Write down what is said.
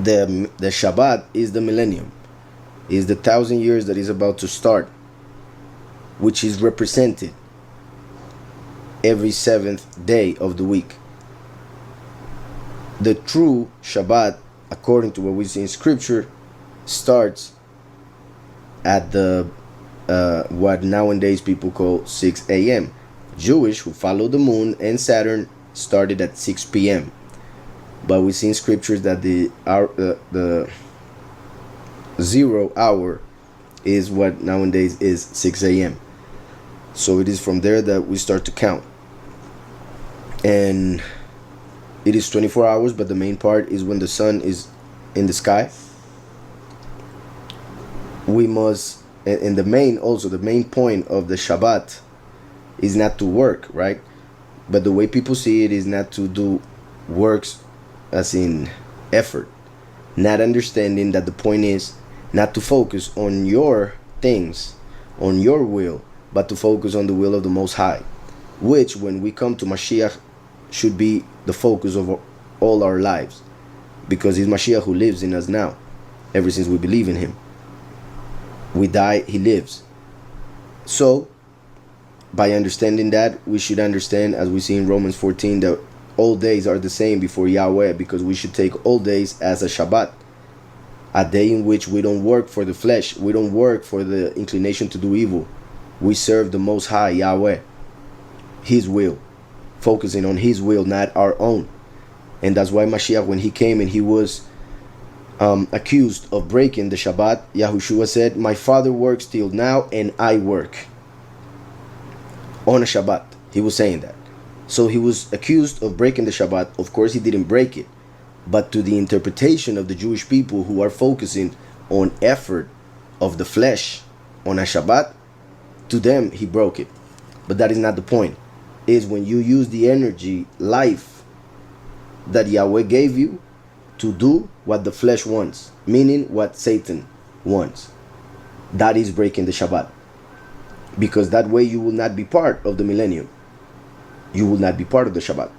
The Shabbat is the millennium, is the 1,000 years that is about to start, which is represented every seventh day of the week. The true Shabbat, according to what we see in Scripture, starts at the what nowadays people call 6 a.m. Jewish, who follow the moon and Saturn, started at 6 p.m. But we see in Scriptures that the 0 hour is what nowadays is 6 a.m. So it is from there that we start to count. And it is 24 hours, but the main part is when the sun is in the sky. We must, and the main point of the Shabbat is not to work, right? But the way people see it is not to do works as in effort, not understanding that the point is not to focus on your things, on your will, but to focus on the will of the Most High, which when we come to Mashiach should be the focus of all our lives, because it's Mashiach who lives in us now, ever since we believe in him. We die, he lives. So by understanding that, we should understand, as we see in Romans 14, that all days are the same before Yahweh, because we should take all days as a Shabbat, a day in which we don't work for the flesh, we don't work for the inclination to do evil. We serve the Most High, Yahweh, his will, focusing on his will, not our own. And that's why Mashiach, when he came and he was accused of breaking the Shabbat, Yahushua said, my Father works till now and I work. On a Shabbat, he was saying that. So he was accused of breaking the Shabbat. Of course, he didn't break it. But to the interpretation of the Jewish people who are focusing on effort of the flesh on a Shabbat, to them, he broke it. But that is not the point. Is when you use the energy, life that Yahweh gave you to do what the flesh wants, meaning what Satan wants. That is breaking the Shabbat. Because that way you will not be part of the millennium. You will not be part of the Shabbat.